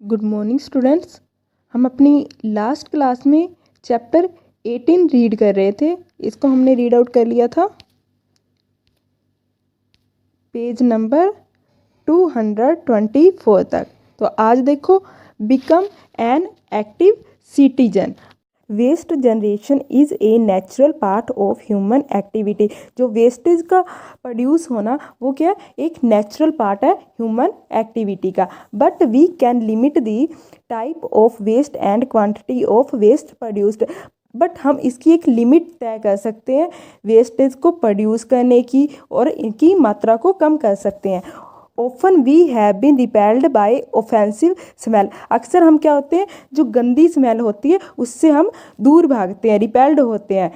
Good morning students. हम अपनी last class में चैप्टर 18 रीड कर रहे थे। इसको हमने रीड आउट कर लिया था पेज नंबर 224 तक। तो आज देखो, become an active citizen. Waste generation is a natural part of human activity. जो वेस्टेज का प्रोड्यूस होना वो क्या, एक नेचुरल पार्ट है ह्यूमन एक्टिविटी का। But we can limit the type of waste and quantity of waste produced. But हम इसकी एक लिमिट तय कर सकते हैं वेस्टेज को प्रोड्यूस करने की, और इनकी मात्रा को कम कर सकते हैं। Often we have been repelled by offensive smell. अक्सर हम क्या होते हैं, जो गंदी स्मेल होती है उससे हम दूर भागते हैं, रिपेल्ड होते हैं,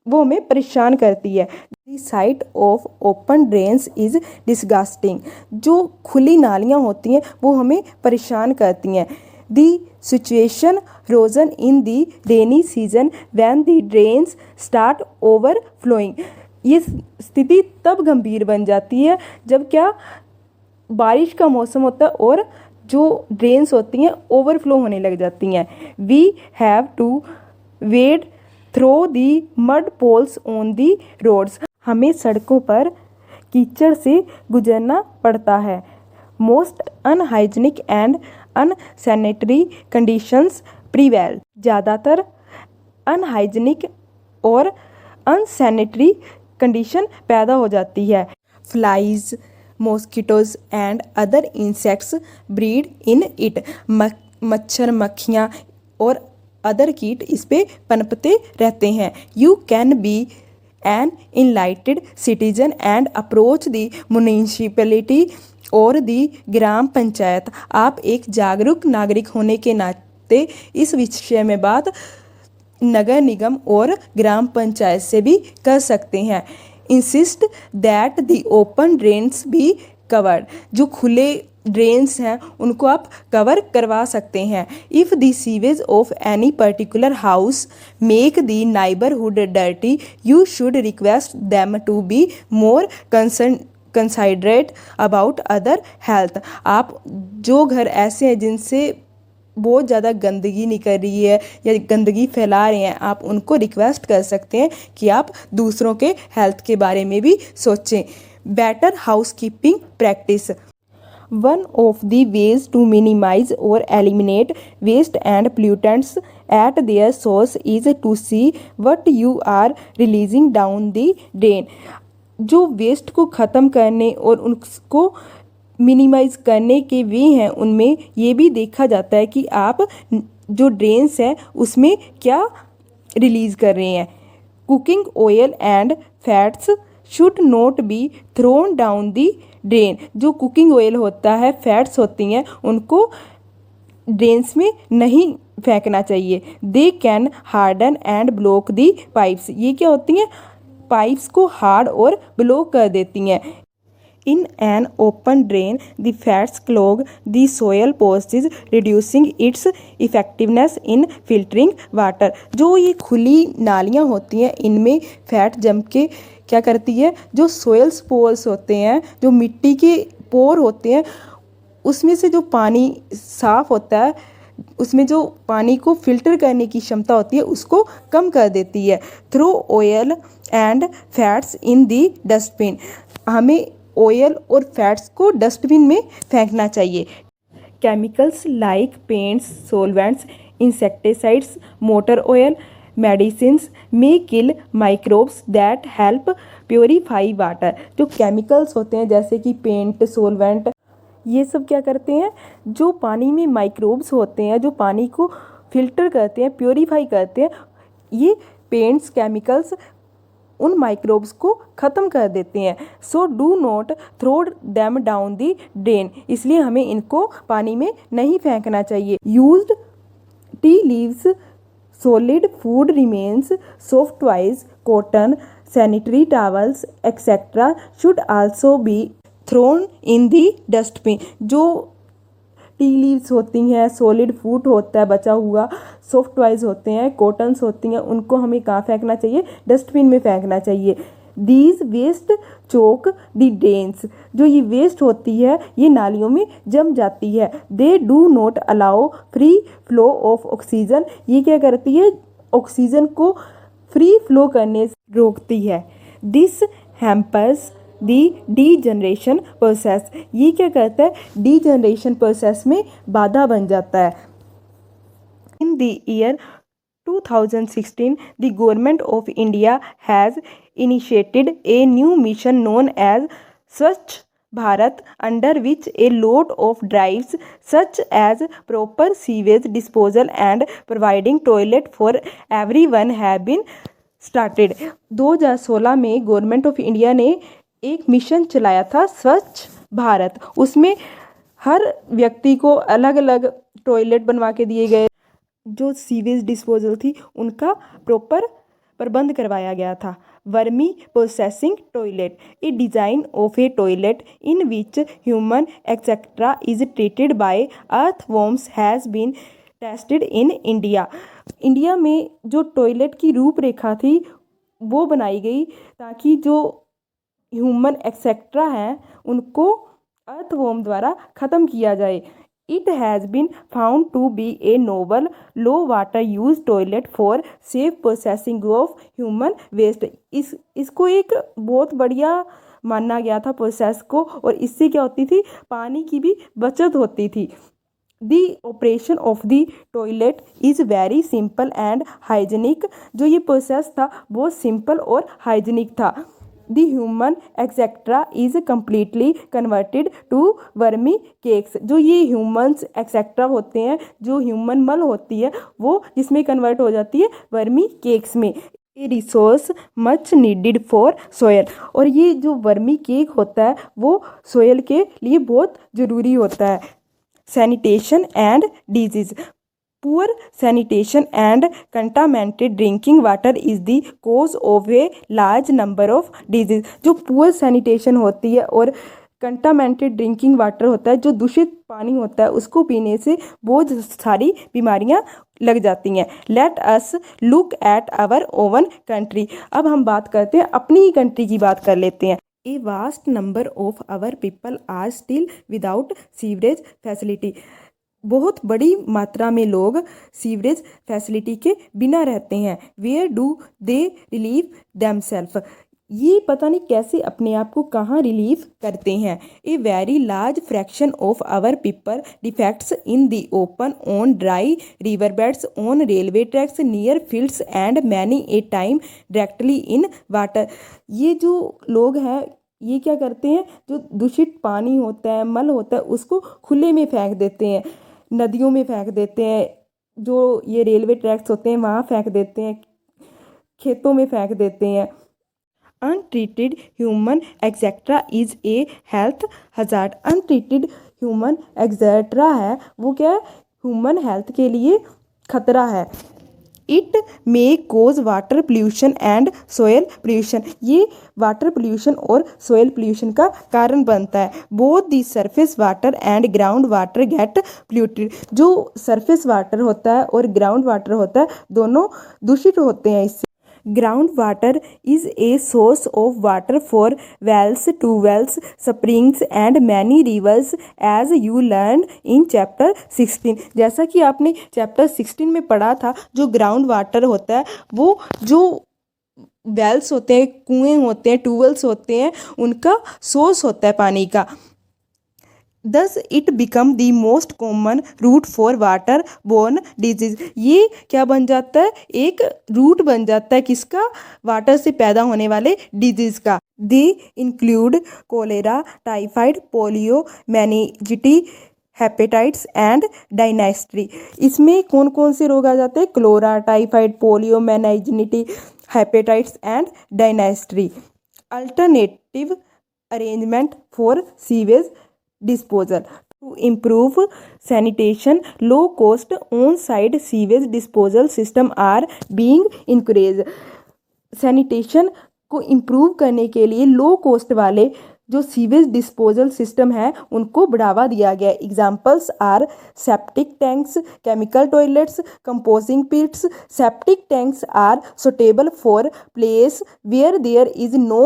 वो हमें परेशान करती है। The site of open drains is disgusting. जो खुली नालियाँ होती हैं वो हमें परेशान करती हैं। The situation worsens in the rainy season when the drains start overflowing. ये स्थिति तब गंभीर बन जाती है जब क्या, बारिश का मौसम होता है और जो ड्रेन्स होती हैं ओवरफ्लो होने लग जाती हैं। We have to wade through the mud pools on the roads. हमें सड़कों पर कीचड़ से गुजरना पड़ता है। Most unhygienic and unsanitary conditions prevail. ज़्यादातर अनहाइजीनिक और अनसैनिटरी कंडीशन पैदा हो जाती है। Flies, mosquitoes and other insects breed in it. मच्छर, मक्खियाँ और अदर कीट इस पे पनपते रहते हैं। You can be an enlightened citizen and approach the municipality और द ग्राम पंचायत। आप एक जागरूक नागरिक होने के नाते इस विषय में बात नगर निगम और ग्राम पंचायत से भी कर सकते हैं। Insist that the open drains भी कवर्ड। जो खुले ड्रेन्स हैं उनको आप कवर करवा सकते हैं। If the sewage of any particular house make the neighbourhood dirty, you should request them to be more considerate about other health. आप जो घर ऐसे हैं जिनसे बहुत ज़्यादा गंदगी निकल रही है या गंदगी फैला रहे हैं, आप उनको रिक्वेस्ट कर सकते हैं कि आप दूसरों के हेल्थ के बारे में भी सोचें। Better house keeping practice. One of the ways to minimise or eliminate waste and pollutants at their source is to see what you are releasing down the drain. जो वेस्ट को ख़त्म करने और उनको मिनिमाइज करने के वे हैं, उनमें ये भी देखा जाता है कि आप जो ड्रेन्स हैं उसमें क्या रिलीज़ कर रहे हैं। Cooking oil and fats should not be thrown down the drain. जो कुकिंग ऑयल होता है, फैट्स होती हैं, उनको ड्रेन्स में नहीं फेंकना चाहिए। They can harden and block the pipes. ये क्या होती हैं, पाइप्स को हार्ड और ब्लॉक कर देती हैं। In an open drain, the fats clog the soil pores, reducing its effectiveness in filtering water. जो ये खुली नालियाँ होती हैं इनमें फैट जम के क्या करती है, जो सोयल पोर्स होते हैं, जो मिट्टी के पोर होते हैं, उसमें से जो पानी साफ होता है, उसमें जो पानी को फिल्टर करने की क्षमता होती है उसको कम कर देती है। Throw oil and fats in the dustbin. हमें ऑयल और फैट्स को डस्टबिन में फेंकना चाहिए। Chemicals like paints, solvents, insecticides, motor oil, medicines may kill microbes that help purify water. जो केमिकल्स होते हैं जैसे कि पेंट, सॉल्वेंट, ये सब क्या करते हैं, जो पानी में माइक्रोब्स होते हैं, जो पानी को फिल्टर करते हैं, प्योरीफाई करते हैं, ये पेंट्स, केमिकल्स उन माइक्रोब्स को ख़त्म कर देते हैं। So do not throw them down the drain. इसलिए हमें इनको पानी में नहीं फेंकना चाहिए। Used tea leaves, solid food remains, soft toys, cotton, sanitary towels etcetera should also be thrown in the dustbin. जो टी लीव्स होती हैं, सॉलिड फूड होता है बचा हुआ, सॉफ्ट टॉयज होते हैं, कॉटन्स होती हैं, उनको हमें कहाँ फेंकना चाहिए, डस्टबिन में फेंकना चाहिए। These waste choke the drains, जो ये वेस्ट होती है ये नालियों में जम जाती है। They do not allow free flow of oxygen, ये क्या करती है, ऑक्सीजन को फ्री फ्लो करने से रोकती है। This hampers the degeneration process, ये क्या करता है, डीजनरेशन प्रोसेस में बाधा बन जाता है। In the year 2016 the government of India has initiated a new mission known as Swachh Bharat, under which a lot of drives such as proper sewage disposal and providing toilet for everyone have been started। 2016 में government of India ने एक mission चलाया था स्वच्छ भारत, उसमें हर व्यक्ति को अलग अलग टॉयलेट बनवा के दिए गए, जो सीवेज डिस्पोजल थी उनका प्रॉपर प्रबंध करवाया गया था। Vermi processing toilet, a design of a toilet in which human excreta is treated by earthworms has been tested in India. India में जो टॉयलेट की रूपरेखा थी वो बनाई गई ताकि जो ह्यूमन एक्सेट्रा हैं उनको अर्थवॉर्म द्वारा ख़त्म किया जाए। It has been found to be a novel low water use toilet for safe processing of human waste। इसको एक बहुत बढ़िया माना गया था प्रोसेस को, और इससे क्या होती थी, पानी की भी बचत होती थी। The operation of the toilet is very simple and hygienic, जो ये प्रोसेस था बहुत सिंपल और हाइजीनिक था। The human etcetera is completely converted to vermi cakes, जो ये ह्यूमन्स एक्सेट्रा होते हैं, जो ह्यूमन मल होती है वो जिसमें कन्वर्ट हो जाती है वर्मी केक्स में। ए resource much needed for soil, और ये जो वर्मी केक होता है वो सोयल के लिए बहुत ज़रूरी होता है। Sanitation and disease, poor sanitation and contaminated drinking water is the cause of a large number of disease. जो पुअर सैनिटेशन होती है और कंटामिनेटेड ड्रिंकिंग वाटर होता है, जो दूषित पानी होता है, उसको पीने से बहुत सारी बीमारियां लग जाती हैं। Let us look at our own country, अब हम बात करते हैं अपनी ही कंट्री की बात कर लेते हैं। A vast number of our people are still without sewerage facility, बहुत बड़ी मात्रा में लोग सीवरेज फैसिलिटी के बिना रहते हैं। Where do they relieve themself, ये पता नहीं कैसे अपने आप को कहाँ रिलीव करते हैं। A very large fraction of our people defecate in the open on dry river beds on railway tracks near fields and many a time directly in water. ये जो लोग हैं ये क्या करते हैं, जो दूषित पानी होता है, मल होता है, उसको खुले में फेंक देते हैं, नदियों में फेंक देते हैं, जो ये रेलवे ट्रैक्स होते हैं वहाँ फेंक देते हैं, खेतों में फेंक देते हैं। Untreated human etcetera is a health hazard, untreated human etcetera है वो क्या है, ह्यूमन हेल्थ के लिए खतरा है। It may cause water pollution and soil pollution, ये वाटर पोल्यूशन और सोयल पोल्यूशन का कारण बनता है। Both the surface water and ground water get polluted, जो सरफेस वाटर होता है और ग्राउंड वाटर होता है दोनों दूषित होते हैं इससे। Ground water is a source of water for wells, tubewells, springs and many rivers as you learn in chapter 16। जैसा कि आपने चैप्टर 16 में पढ़ा था, जो ग्राउंड वाटर होता है वो जो वेल्स होते हैं, कुएं होते हैं, ट्यूबवेल्स होते हैं, उनका सोर्स होता है पानी का। Thus it become the most common route for water borne disease, ये क्या बन जाता है, एक रूट बन जाता है किसका, वाटर से पैदा होने वाले डिजीज़ का। They include cholera, typhoid, polio, meningitis, hepatitis and dysentery. इसमें कौन कौन से रोग आ जाते हैं, cholera, typhoid, polio, meningitis, hepatitis and dysentery. Alternative arrangement for sewage disposal to improve sanitation, low cost on site sewage disposal system are being encouraged। sanitation को improve करने के लिए लो कॉस्ट वाले जो सीवेज डिस्पोजल सिस्टम है उनको बढ़ावा दिया गया है। Examples are septic tanks, chemical toilets, composting pits. Septic tanks are suitable for place where there is no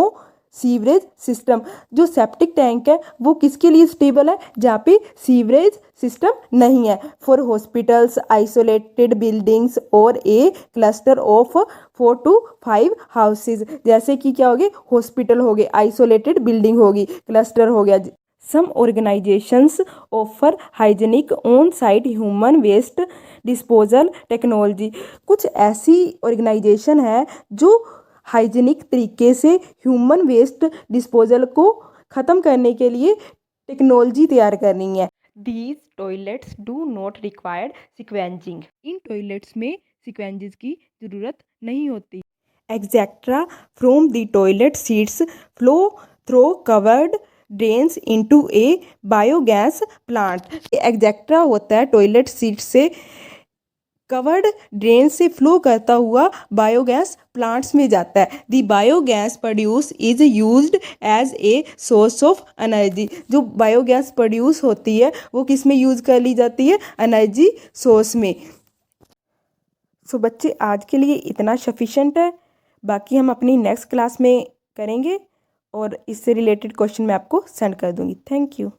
sewerage system. जो सेप्टिक टैंक है वो किसके लिए स्टेबल है? जहाँ पे सीवरेज सिस्टम नहीं है। फॉर हॉस्पिटल्स, आइसोलेटेड बिल्डिंग्स और ए क्लस्टर ऑफ 4 to 5 हाउसेज। जैसे कि क्या हो गए? हॉस्पिटल हो गए, आइसोलेटेड बिल्डिंग होगी, क्लस्टर हो गया। Some organisations offer hygienic on site human waste disposal technology. कुछ ऐसी ऑर्गेनाइजेशन है जो हाइजीनिक तरीके से ह्यूमन वेस्ट डिस्पोजल को ख़त्म करने के लिए टेक्नोलॉजी तैयार कर रही है। These toilets do not required scavenging. इन टॉयलेट्स में सिक्वेंजेस की ज़रूरत नहीं होती। Excreta from the toilet seats flow through covered drains into a biogas plant. Excreta होता है टॉयलेट सीट से कवर्ड ड्रेन से फ्लो करता हुआ बायोगैस प्लांट्स में जाता है। The biogas produce is used as a source of energy. जो बायोगैस प्रोड्यूस होती है वो किस में यूज़ कर ली जाती है? एनर्जी सोर्स में। सो बच्चे आज के लिए इतना सफिशेंट है, बाकी हम अपनी नेक्स्ट क्लास में करेंगे और इससे रिलेटेड क्वेश्चन मैं आपको सेंड कर दूंगी। Thank you.